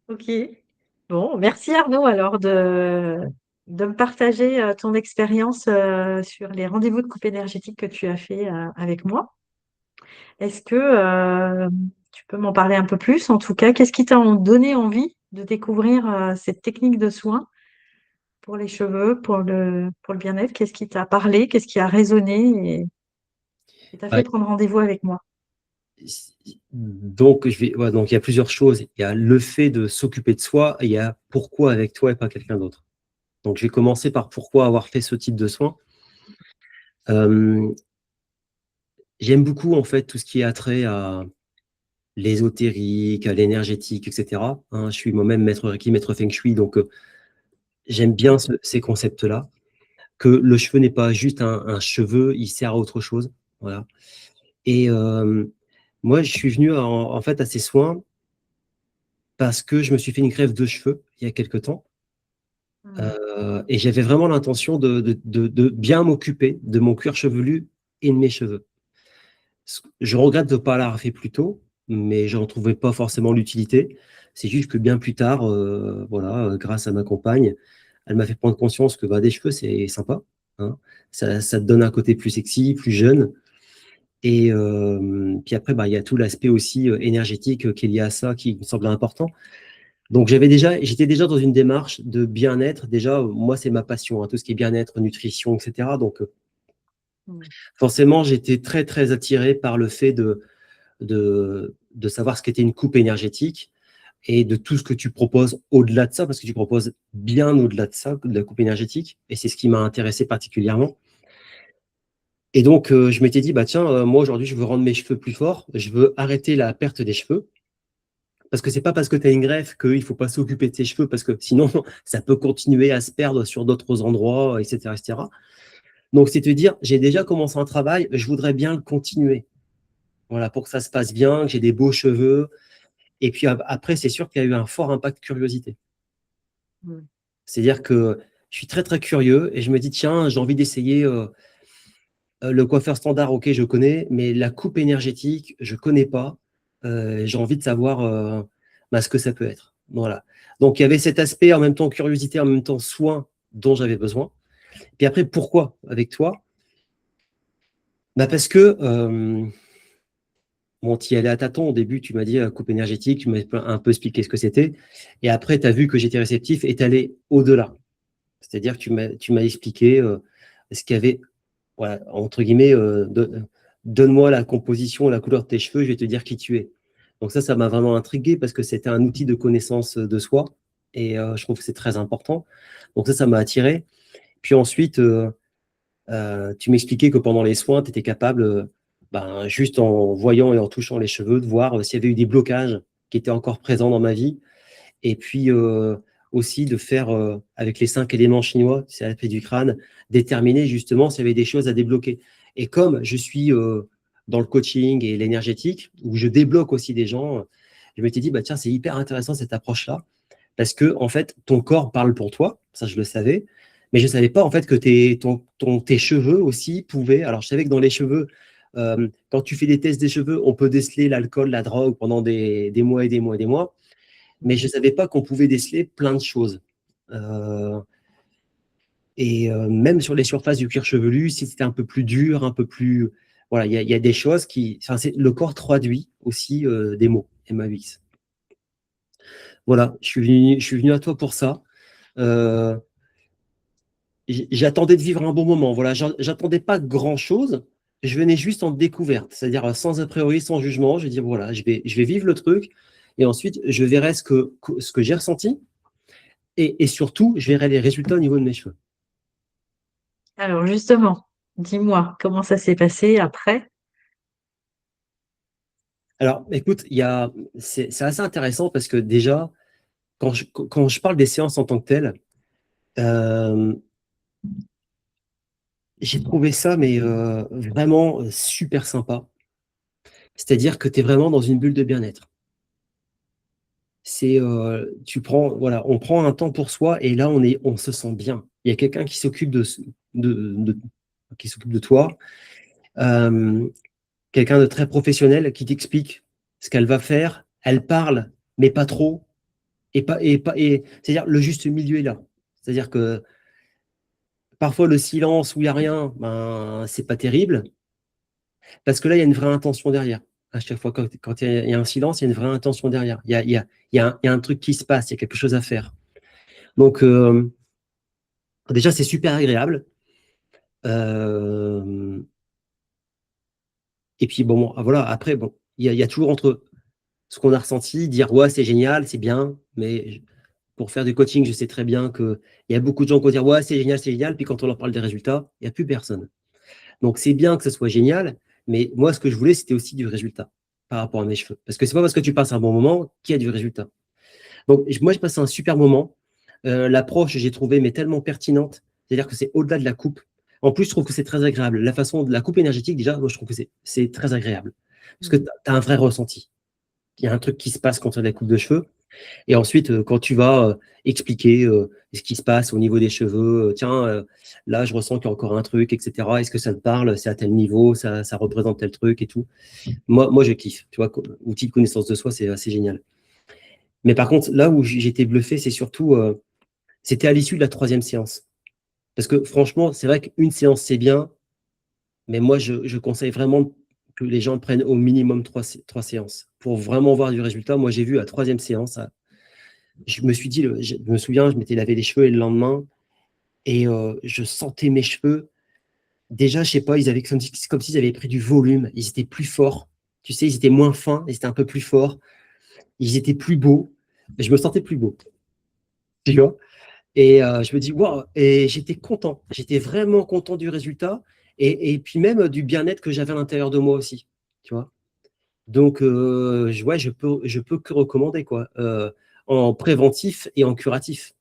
Ok. Bon, merci Arnaud alors de me partager ton expérience sur les rendez-vous de coupe énergétique que tu as fait avec moi. Est-ce que tu peux m'en parler un peu plus? En tout cas, qu'est-ce qui t'a donné envie de découvrir cette technique de soin pour les cheveux, pour le bien-être? Qu'est-ce qui t'a parlé? Qu'est-ce qui a résonné et t'a fait Ouais. prendre rendez-vous avec moi? Donc il y a plusieurs choses. Il y a le fait de s'occuper de soi et il y a pourquoi avec toi et pas quelqu'un d'autre. Donc je vais commencer par pourquoi avoir fait ce type de soins. Euh, J'aime beaucoup en fait tout ce qui est attrait à l'ésotérique, à l'énergétique, etc. Hein, je suis moi-même maître Reiki, maître Feng Shui, donc j'aime bien ces concepts-là. Que le cheveu n'est pas juste un cheveu, il sert à autre chose. Voilà. Et moi, je suis venu en fait à ces soins parce que je me suis fait une greffe de cheveux il y a quelque temps. Hmm. Et j'avais vraiment l'intention de bien m'occuper de mon cuir chevelu et de mes cheveux. Je regrette de ne pas l'avoir fait plus tôt, mais je n'en trouvais pas forcément l'utilité. C'est juste que bien plus tard, voilà, grâce à ma compagne, elle m'a fait prendre conscience que bah, des cheveux, c'est sympa. Hein. Ça te donne un côté plus sexy, plus jeune. Et puis après, bah, il y a tout l'aspect aussi énergétique qui est lié à ça, qui me semble important. Donc j'étais déjà dans une démarche de bien-être. Déjà, moi, c'est ma passion, hein, tout ce qui est bien-être, nutrition, etc. Donc Hmm. forcément, j'étais très, très attiré par le fait de savoir ce qu'était une coupe énergétique et de tout ce que tu proposes au-delà de ça, parce que tu proposes bien au-delà de ça, de la coupe énergétique. Et c'est ce qui m'a intéressé particulièrement. Et donc, je m'étais dit, bah tiens, moi aujourd'hui, je veux rendre mes cheveux plus forts, je veux arrêter la perte des cheveux. Parce que c'est pas parce que tu as une greffe qu'il ne faut pas s'occuper de tes cheveux, parce que sinon, ça peut continuer à se perdre sur d'autres endroits, etc., etc. Donc, c'est te dire, j'ai déjà commencé un travail, je voudrais bien le continuer. Voilà, pour que ça se passe bien, que j'ai des beaux cheveux. Et puis après, c'est sûr qu'il y a eu un fort impact curiosité. Hmm. C'est-à-dire que je suis très, très curieux et je me dis, tiens, j'ai envie d'essayer le coiffeur standard, ok, je connais, mais la coupe énergétique, je ne connais pas. J'ai envie de savoir bah, ce que ça peut être. Voilà. Donc, il y avait cet aspect en même temps curiosité, en même temps soin dont j'avais besoin. Puis après, pourquoi avec toi? Bah parce que, bon, tu y allais à tâtons. Au début, tu m'as dit coupe énergétique, tu m'as un peu expliqué ce que c'était. Et après, tu as vu que j'étais réceptif et tu allé au-delà. C'est-à-dire que tu m'as expliqué ce qu'il y avait, voilà, entre guillemets, donne-moi la composition, la couleur de tes cheveux, je vais te dire qui tu es. Donc ça m'a vraiment intrigué parce que c'était un outil de connaissance de soi et je trouve que c'est très important. Donc ça m'a attiré. Puis ensuite, tu m'expliquais que pendant les soins, tu étais capable, ben, juste en voyant et en touchant les cheveux, de voir s'il y avait eu des blocages qui étaient encore présents dans ma vie. Et puis aussi de faire, avec les 5 éléments chinois, c'est l'aspect du crâne, déterminer justement s'il y avait des choses à débloquer. Et comme je suis dans le coaching et l'énergétique, où je débloque aussi des gens, je m'étais dit, bah, tiens, c'est hyper intéressant cette approche-là, parce que en fait, ton corps parle pour toi, ça je le savais, mais je ne savais pas en fait que tes cheveux aussi pouvaient. Alors je savais que dans les cheveux, quand tu fais des tests des cheveux, on peut déceler l'alcool, la drogue pendant des mois et des mois et des mois, mais je ne savais pas qu'on pouvait déceler plein de choses. Euh, et même sur les surfaces du cuir chevelu, si c'était un peu plus dur, un peu plus. Voilà, il y a des choses qui. Enfin, le corps traduit aussi des mots, MAUX. Voilà, je suis venu à toi pour ça. Euh, J'attendais de vivre un bon moment. Voilà, j'attendais pas grand-chose. Je venais juste en découverte, c'est-à-dire sans a priori, sans jugement. Je vais dire, voilà, je vais vivre le truc et ensuite, je verrai ce que j'ai ressenti et surtout, je verrai les résultats au niveau de mes cheveux. Alors justement, dis-moi, comment ça s'est passé après? Alors, écoute, c'est assez intéressant parce que déjà, quand je parle des séances en tant que telles, euh, j'ai trouvé ça mais vraiment super sympa. C'est-à-dire que tu es vraiment dans une bulle de bien-être. Voilà, on prend un temps pour soi et là, on se sent bien. Il y a quelqu'un qui s'occupe qui s'occupe de toi, euh, quelqu'un de très professionnel qui t'explique ce qu'elle va faire. Elle parle, mais pas trop. C'est-à-dire le juste milieu est là. C'est-à-dire que parfois le silence où il n'y a rien, ben, c'est pas terrible, parce que là, il y a une vraie intention derrière. À chaque fois, quand il y a un silence, il y a une vraie intention derrière. Il y a un truc qui se passe, il y a quelque chose à faire. Donc, déjà, c'est super agréable. Euh, et puis, bon, voilà, après, bon, il y a toujours entre ce qu'on a ressenti, dire, ouais, c'est génial, c'est bien, mais pour faire du coaching, je sais très bien qu'il y a beaucoup de gens qui vont dire, ouais, c'est génial, puis quand on leur parle des résultats, il n'y a plus personne. Donc, c'est bien que ce soit génial, mais moi, ce que je voulais, c'était aussi du résultat par rapport à mes cheveux. Parce que c'est pas parce que tu passes un bon moment qu'il y a du résultat. Donc, moi, j'ai passé un super moment. L'approche, j'ai trouvé, mais tellement pertinente. C'est-à-dire que c'est au-delà de la coupe. En plus, je trouve que c'est très agréable. La façon de la coupe énergétique, déjà, moi, je trouve que c'est très agréable. Parce que tu as un vrai ressenti. Il y a un truc qui se passe quand tu as la coupe de cheveux. Et ensuite, quand tu vas expliquer ce qui se passe au niveau des cheveux, tiens, là, je ressens qu'il y a encore un truc, etc. Est-ce que ça te parle? C'est à tel niveau, ça représente tel truc et tout. Moi, je kiffe. Tu vois, outil de connaissance de soi, c'est assez génial. Mais par contre, là où j'étais bluffé, c'est surtout, c'était à l'issue de la troisième séance. Parce que franchement, c'est vrai qu'une séance, c'est bien, mais moi, je conseille vraiment que les gens prennent au minimum trois séances pour vraiment voir du résultat. Moi, j'ai vu à la troisième séance, je me suis dit, je me souviens, je m'étais lavé les cheveux et le lendemain, et je sentais mes cheveux. Déjà, je sais pas, ils avaient comme s'ils avaient pris du volume. Ils étaient plus forts. Tu sais, ils étaient moins fins, ils étaient un peu plus forts. Ils étaient plus beaux. Je me sentais plus beau. Tu vois? Et je me dis, waouh, et j'étais content. J'étais vraiment content du résultat. Et puis même du bien-être que j'avais à l'intérieur de moi aussi. Tu vois? Donc, ouais, je peux que recommander, quoi. En préventif et en curatif,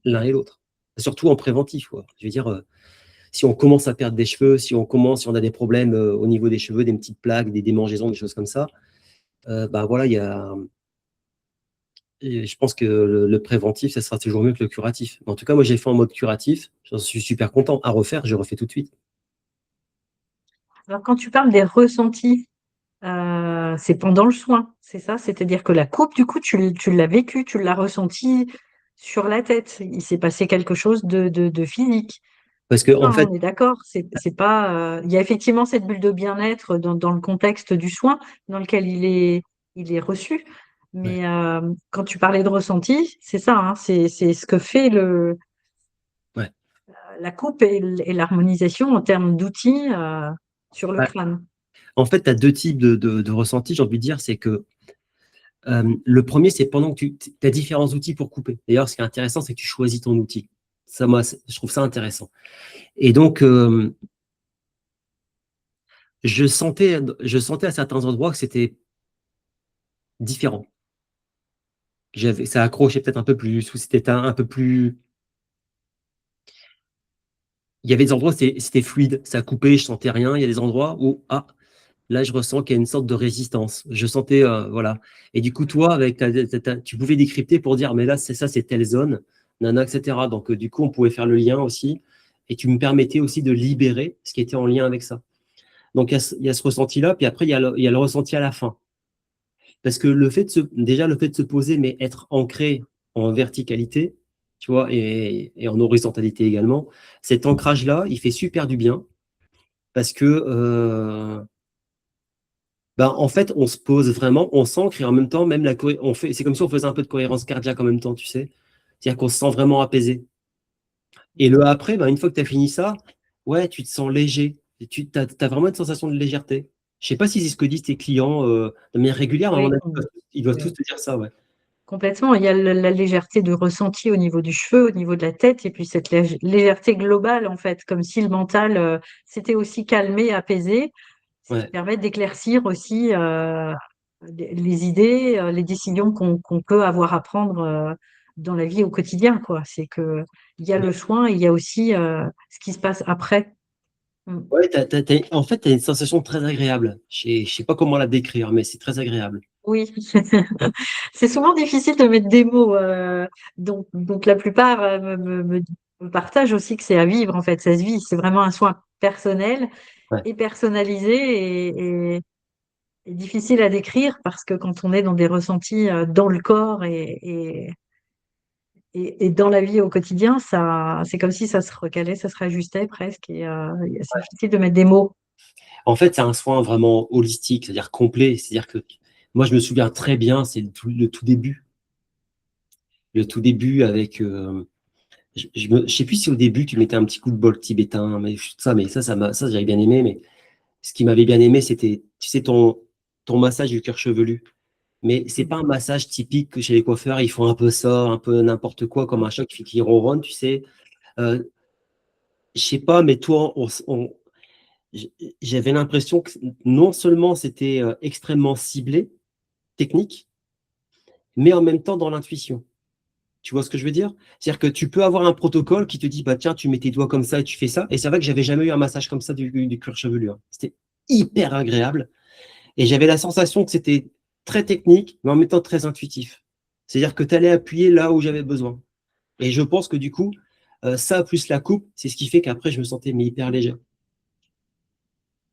l'un et l'autre. Surtout en préventif, quoi. Je veux dire, si on commence à perdre des cheveux, si on a des problèmes au niveau des cheveux, des petites plaques, des démangeaisons, des choses comme ça, bah voilà, je pense que le préventif, ça sera toujours mieux que le curatif. En tout cas, moi, j'ai fait en mode curatif. J'en suis super content. À refaire, je refais tout de suite. Alors, quand tu parles des ressentis, c'est pendant le soin, c'est ça? C'est-à-dire que la coupe, du coup, tu l'as vécu, tu l'as ressenti sur la tête. Il s'est passé quelque chose de physique. Parce que, en Non, fait, on est d'accord. C'est pas. Il y a effectivement cette bulle de bien-être dans le contexte du soin dans lequel il est reçu. ouais, Mais quand tu parlais de ressenti, c'est ça, hein, c'est ce que fait ouais. la coupe et l'harmonisation en termes d'outils sur le Ouais. crâne. En fait, tu as deux types de ressentis, j'ai envie de dire. C'est que le premier, c'est pendant que tu as différents outils pour couper. D'ailleurs, ce qui est intéressant, c'est que tu choisis ton outil. Ça, moi, je trouve ça intéressant. Et donc, je sentais à certains endroits que c'était différent. Ça accrochait peut-être un peu plus, ou c'était un peu plus. Il y avait des endroits où c'était fluide, ça coupait, je sentais rien. Il y a des endroits où, ah, là, je ressens qu'il y a une sorte de résistance. Je sentais, voilà. Et du coup, toi, avec tu pouvais décrypter pour dire, mais là, c'est ça, c'est telle zone, nana, etc. Donc, du coup, on pouvait faire le lien aussi. Et tu me permettais aussi de libérer ce qui était en lien avec ça. Donc, il y a ce ressenti-là. Puis après, il y a le ressenti à la fin. Parce que déjà, le fait de se poser, mais être ancré en verticalité, tu vois, et en horizontalité également, cet ancrage-là, il fait super du bien. Parce que, ben, en fait, on se pose vraiment, on s'ancre et en même temps, même c'est comme si on faisait un peu de cohérence cardiaque en même temps, tu sais. C'est-à-dire qu'on se sent vraiment apaisé. Et le après, ben, une fois que tu as fini ça, ouais, tu te sens léger. Et as vraiment une sensation de légèreté. Je sais pas si c'est ce que disent tes clients de manière régulière, mais à mon Oui, avis, ils doivent tous oui. te dire ça, ouais. Complètement. Il y a la légèreté de ressenti au niveau du cheveu, au niveau de la tête, et puis cette légèreté globale, en fait, comme si le mental s'était aussi calmé, apaisé, ce qui Ouais, permet d'éclaircir aussi les idées, les décisions qu'on peut avoir à prendre dans la vie au quotidien, quoi. C'est que il y a le ouais. soin, et il y a aussi ce qui se passe après. Mm. Ouais, en fait, tu as une sensation très agréable. Je sais pas comment la décrire, mais c'est très agréable. Oui, c'est souvent difficile de mettre des mots. Donc la plupart me partagent aussi que c'est à vivre, en fait, ça se vit. C'est vraiment un soin personnel Ouais. et personnalisé et difficile à décrire parce que quand on est dans des ressentis dans le corps et dans la vie au quotidien, c'est comme si ça se recalait, ça se rajustait presque. Et c'est difficile de mettre des mots. En fait, c'est un soin vraiment holistique, c'est-à-dire complet. C'est-à-dire que moi, je me souviens très bien, c'est le tout début. Le tout début avec. Je sais plus si au début, tu mettais un petit coup de bol tibétain, ça j'avais bien aimé. Mais ce qui m'avait bien aimé, c'était, tu sais, ton massage du cuir chevelu. Mais c'est pas un massage typique que chez les coiffeurs, ils font un peu ça, un peu n'importe quoi, comme un chat qui ronronne, tu sais. Euh, je sais pas, mais toi, j'avais l'impression que non seulement c'était extrêmement ciblé, technique, mais en même temps dans l'intuition. Tu vois ce que je veux dire? C'est-à-dire que tu peux avoir un protocole qui te dit, bah tiens, tu mets tes doigts comme ça et tu fais ça. Et c'est vrai que j'avais jamais eu un massage comme ça du cuir chevelu, hein. C'était hyper agréable. Et j'avais la sensation que c'était très technique, mais en même temps très intuitif. C'est-à-dire que tu allais appuyer là où j'avais besoin. Et je pense que du coup, ça plus la coupe, c'est ce qui fait qu'après, je me sentais mais hyper léger.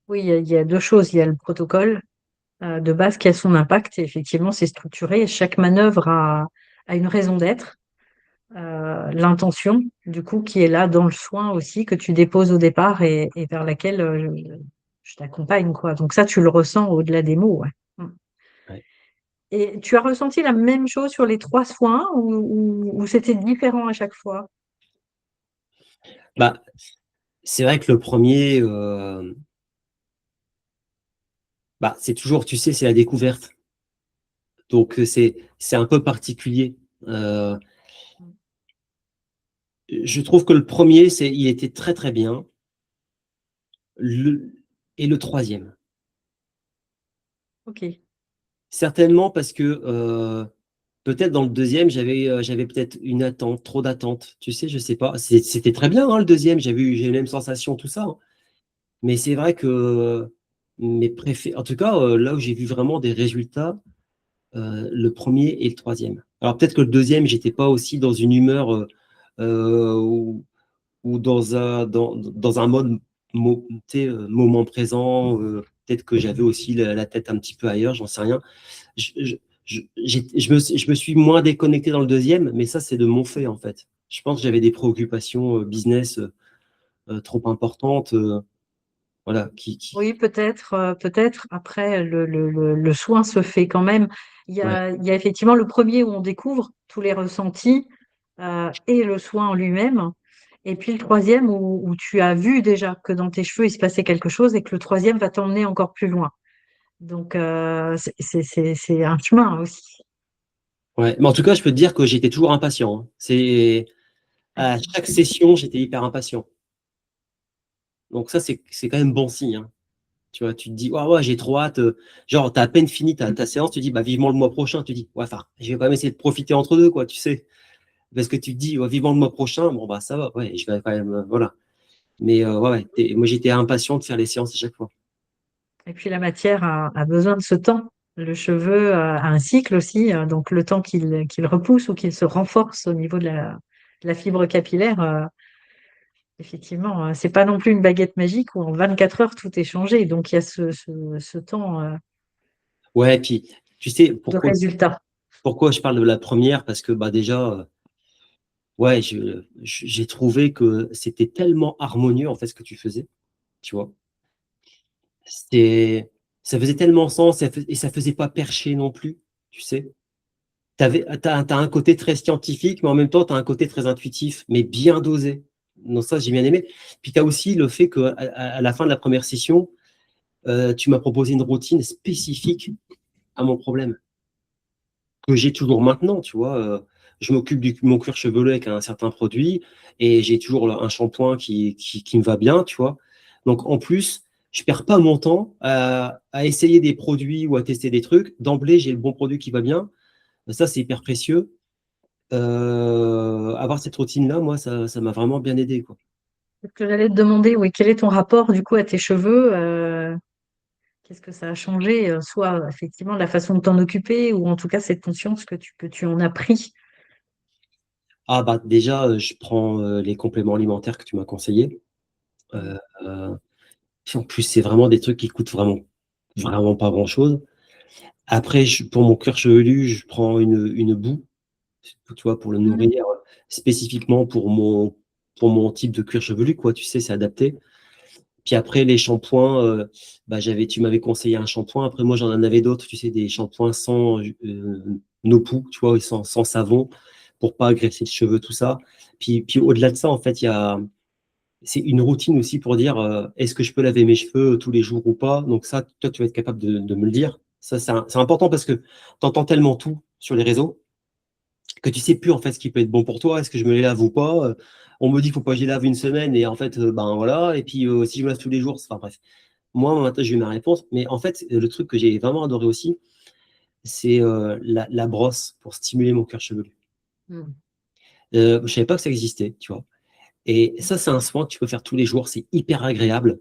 Oui, il y a deux choses. Il y a le protocole de base qui a son impact. Et effectivement, c'est structuré. Chaque manœuvre a une raison d'être. L'intention, du coup, qui est là dans le soin aussi, que tu déposes au départ et vers laquelle je t'accompagne, quoi. Donc ça, tu le ressens au-delà des mots, ouais. Mm. Ouais. Et tu as ressenti la même chose sur les trois soins ou c'était différent à chaque fois? Bah, c'est vrai que le premier, bah, c'est toujours, tu sais, c'est la découverte. Donc, c'est un peu particulier. Euh, je trouve que le premier, il était très, très bien. Le, et le troisième. Ok. Certainement parce que peut-être dans le deuxième, j'avais peut-être une attente, trop d'attente. Tu sais, je sais pas. C'était très bien, hein, le deuxième. J'ai eu les mêmes sensations, tout ça, hein. Mais c'est vrai que mes préférés, en tout cas, là où j'ai vu vraiment des résultats, le premier et le troisième. Alors peut-être que le deuxième, j'étais pas aussi dans une humeur ou dans un mode tu sais, moment présent. Peut-être que j'avais aussi la tête un petit peu ailleurs, j'en sais rien. Je, je, je me suis moins déconnecté dans le deuxième, mais ça, c'est de mon fait, en fait. Je pense que j'avais des préoccupations business trop importantes. Voilà, Oui, peut-être, peut-être. Après, le soin se fait quand même. ouais, Il y a effectivement le premier où on découvre tous les ressentis et le soin en lui-même. Et puis le troisième où tu as vu déjà que dans tes cheveux, il se passait quelque chose et que le troisième va t'emmener encore plus loin. Donc, c'est un chemin aussi. ouais. Mais en tout cas, je peux te dire que j'étais toujours impatient, hein. À chaque session, j'étais hyper impatient. Donc ça, c'est quand même bon signe, hein. Tu vois, tu te dis, ouais, ouais, j'ai trop hâte. Genre, t'as à peine fini ta séance, tu te dis, bah, vivement le mois prochain. Tu te dis, ouais, enfin, je vais quand même essayer de profiter entre deux, quoi, tu sais. Parce que tu te dis, ouais, vivement le mois prochain, bon, bah, ça va, ouais, je vais quand même, voilà. Mais ouais, ouais, moi, j'étais impatient de faire les séances à chaque fois. Et puis la matière a besoin de ce temps. Le cheveu a un cycle aussi, donc le temps qu'il repousse ou qu'il se renforce au niveau de la fibre capillaire, effectivement, c'est pas non plus une baguette magique où en 24 heures tout est changé. Donc il y a ce temps Ouais, puis, tu sais, de résultat. pourquoi je parle de la première? Parce que, bah, déjà, ouais, j'ai trouvé que c'était tellement harmonieux, en fait, ce que tu faisais, tu vois. C'était, ça faisait tellement sens et ça faisait pas percher non plus, tu sais. T'as un côté très scientifique, mais en même temps, tu as un côté très intuitif, mais bien dosé. Donc ça, j'ai bien aimé. Puis tu as aussi le fait qu'à la fin de la première session, tu m'as proposé une routine spécifique à mon problème, que j'ai toujours maintenant, tu vois. Je m'occupe de mon cuir chevelu avec un certain produit et j'ai toujours un shampoing qui me va bien, tu vois. Donc en plus, je perds pas mon temps à essayer des produits ou à tester des trucs. D'emblée, j'ai le bon produit qui va bien. Ça, c'est hyper précieux. Avoir cette routine-là, moi, ça m'a vraiment bien aidé, quoi. Ce que j'allais te demander, oui, quel est ton rapport du coup à tes cheveux? Qu'est-ce que ça a changé? Soit effectivement la façon de t'en occuper ou en tout cas cette conscience que tu en as pris. Ah, bah, déjà, je prends les compléments alimentaires que tu m'as conseillés. Mm. Euh, euh, En plus, c'est vraiment des trucs qui coûtent vraiment, vraiment pas grand-chose. Après, pour mon cuir chevelu, je prends une boue. tu vois, pour le Mhm. nourrir spécifiquement pour mon type de cuir chevelu, quoi. Tu sais, c'est adapté. Puis après, les shampoings, tu m'avais conseillé un shampoing. Après, moi, j'en avais d'autres, tu sais, des shampoings sans no-poo, tu vois, sans savon, pour pas agresser les cheveux, tout ça. Puis au-delà de ça, en fait, c'est une routine aussi pour dire est-ce que je peux laver mes cheveux tous les jours ou pas. Donc ça, toi, tu vas être capable de me le dire. Ça, c'est important parce que tu entends tellement tout sur les réseaux que tu sais plus en fait ce qui peut être bon pour toi. Est-ce que je me les lave ou pas? On me dit qu'il faut pas que je les lave une semaine et en fait, ben voilà. Et puis si je me lave tous les jours, enfin bref. Moi, maintenant, j'ai eu ma réponse. Mais en fait, le truc que j'ai vraiment adoré aussi, c'est la brosse pour stimuler mon cuir chevelu. Mhm. Je savais pas que ça existait, tu vois. Et ça, c'est un soin que tu peux faire tous les jours. C'est hyper agréable.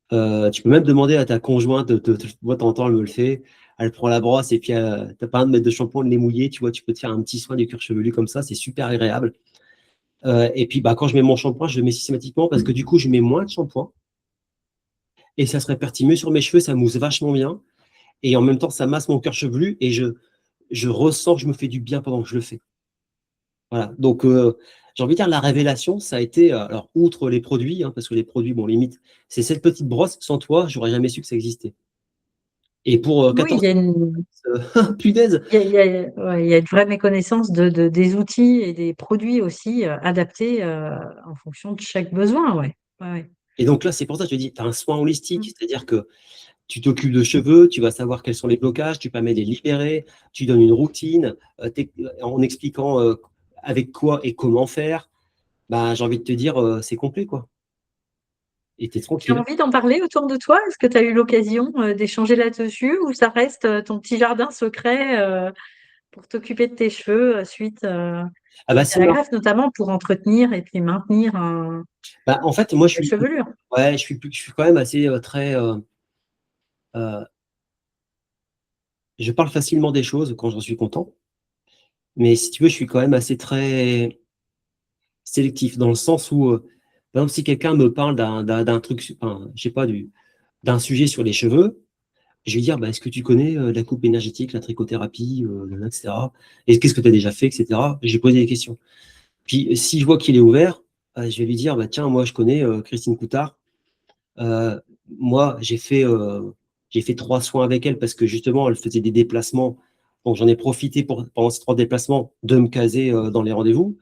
Tu peux même demander à ta conjointe, moi, de temps en temps, elle me le fait. Elle prend la brosse et puis t'as pas besoin de mettre de shampoing, de les mouiller. Tu vois, tu peux te faire un petit soin du cuir chevelu comme ça. C'est super agréable. Et puis, bah, quand je mets mon shampoing, je le mets systématiquement parce que du coup, je mets moins de shampoing et ça se répartit mieux sur mes cheveux. Ça mousse vachement bien. Et en même temps, ça masse mon cuir chevelu et je ressens que je me fais du bien pendant que je le fais. Voilà. Donc, j'ai envie de dire, la révélation, ça a été, alors, outre les produits, hein, parce que les produits, bon, limite, c'est cette petite brosse. Sans toi, j'aurais jamais su que ça existait. Et pour Oui, 14 punaise. il y a, ouais, il y a une vraie méconnaissance des outils et des produits aussi adaptés en fonction de chaque besoin. Ouais. Ouais, ouais. Et donc là, c'est pour ça que je te dis, tu as un soin holistique, Mm. c'est-à-dire que tu t'occupes de cheveux, tu vas savoir quels sont les blocages, tu permets de les libérer, tu donnes une routine en expliquant avec quoi et comment faire. Bah, j'ai envie de te dire, c'est complet, quoi. Et tu es Tu as tranquille. envie d'en parler autour de toi? Est-ce que tu as eu l'occasion d'échanger là-dessus ou ça reste ton petit jardin secret pour t'occuper de tes cheveux Ah bah, suite à c'est la marrant. greffe, notamment pour entretenir et puis maintenir Bah, en fait, moi, la chevelure? ouais, je suis quand même assez très. Euh, je parle facilement des choses quand j'en suis content, mais si tu veux, je suis quand même assez très sélectif dans le sens où, par exemple, si quelqu'un me parle d'un truc, enfin, je sais pas, d'un sujet sur les cheveux, je vais dire, bah, est-ce que tu connais la coupe énergétique, la trichothérapie, etc. Et qu'est-ce que tu as déjà fait, etc. J'ai posé des questions. Puis, si je vois qu'il est ouvert, je vais lui dire, bah, tiens, moi, je connais Christine Coutard. Euh, moi, j'ai fait 3 soins avec elle parce que justement, elle faisait des déplacements. Donc, j'en ai profité pendant ces 3 déplacements de me caser dans les rendez-vous.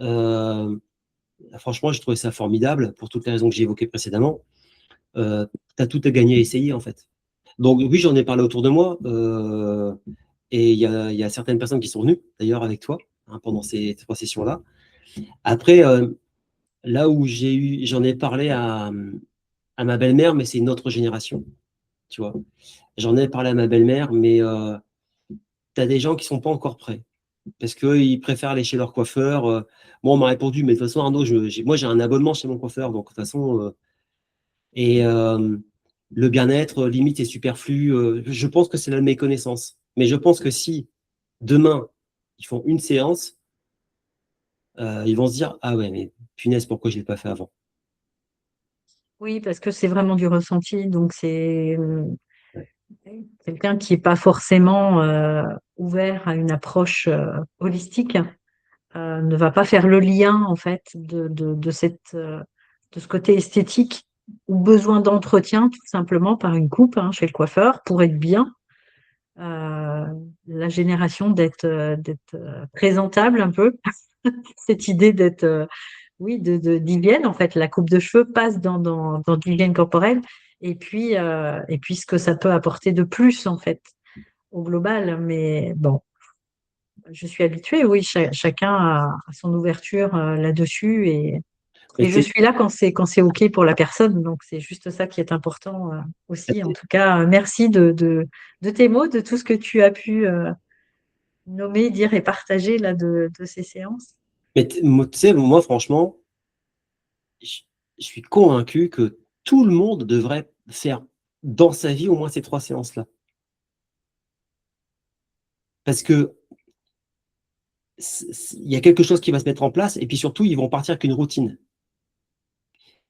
Euh, Franchement, j'ai trouvé ça formidable pour toutes les raisons que j'ai évoquées précédemment. Tu as tout à gagner à essayer, en fait. Donc, oui, j'en ai parlé autour de moi. Et il y a certaines personnes qui sont venues, d'ailleurs, avec toi, hein, pendant ces 3 sessions-là. Après, là où j'en ai parlé à ma belle-mère, mais c'est une autre génération, tu vois. J'en ai parlé à ma belle-mère, mais tu as des gens qui sont pas encore prêts parce qu'ils préfèrent aller chez leur coiffeur. Moi, on m'a répondu, mais de toute façon, Arnaud, moi, j'ai un abonnement chez mon coiffeur, donc de toute façon, et le bien-être, limite, est superflu. Je pense que c'est la de mes connaissances. Mais je pense que si demain, ils font une séance, ils vont se dire, ah ouais, mais punaise, pourquoi je ne l'ai pas fait avant? Oui, parce que c'est vraiment du ressenti, donc c'est Ouais. quelqu'un qui n'est pas forcément ouvert à une approche holistique ne va pas faire le lien en fait de ce côté esthétique ou besoin d'entretien tout simplement par une coupe chez le coiffeur pour être bien. Euh, la génération d'être présentable un peu, cette idée d'être oui d'hygiène en fait. La coupe de cheveux passe dans de l'hygiène corporelle et puis ce que ça peut apporter de plus en fait au global. Mais bon, je suis habituée, oui, chacun a son ouverture là-dessus Mais et tu je sais, suis là quand c'est OK pour la personne. Donc, c'est juste ça qui est important aussi. En tout cas, merci de tes mots, de tout ce que tu as pu nommer, dire et partager là de ces séances. moi, tu sais, moi, franchement, je, je suis convaincu que tout le monde devrait faire dans sa vie au moins ces 3 séances-là. Parce que il y a quelque chose qui va se mettre en place et puis surtout, ils vont partir avec une routine.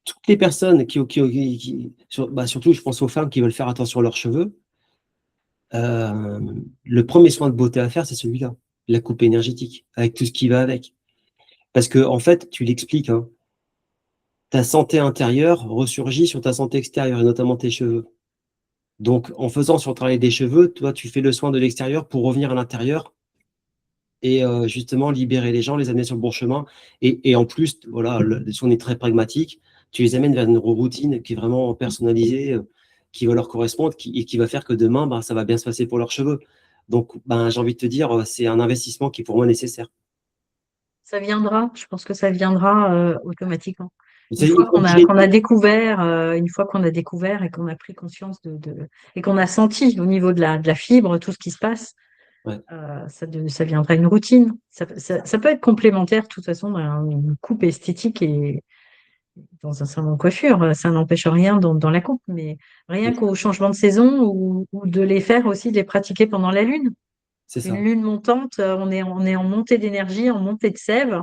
Toutes les personnes surtout, je pense aux femmes qui veulent faire attention à leurs cheveux, le premier soin de beauté à faire, c'est celui-là. la coupe énergétique, avec tout ce qui va avec. Parce que, en fait, tu l'expliques, hein, ta santé intérieure ressurgit sur ta santé extérieure, et notamment tes cheveux. Donc, en faisant sur le travail des cheveux, toi, tu fais le soin de l'extérieur pour revenir à l'intérieur et justement libérer les gens, les amener sur le bon chemin. Et en plus, voilà, si on est très pragmatique, tu les amènes vers une routine qui est vraiment personnalisée, qui va leur correspondre et qui va faire que demain, ben, ça va bien se passer pour leurs cheveux. Donc, ben, j'ai envie de te dire, c'est un investissement qui est pour moi nécessaire. Ça viendra, je pense que ça viendra automatiquement. Une C'est fois qu'on a genétique. découvert, une fois qu'on a découvert et qu'on a pris conscience et qu'on a senti au niveau de la fibre tout ce qui se passe, Ouais, ça viendra une routine. Ça peut être complémentaire, de toute façon, une coupe esthétique et dans un salon de coiffure. Ça n'empêche rien dans la coupe, mais rien qu'au changement de saison ou de les faire aussi, de les pratiquer pendant la lune. c'est Une ça. lune montante, on est en montée d'énergie, en montée de sève.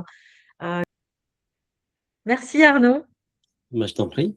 Merci Arnaud. Moi, je t'en prie.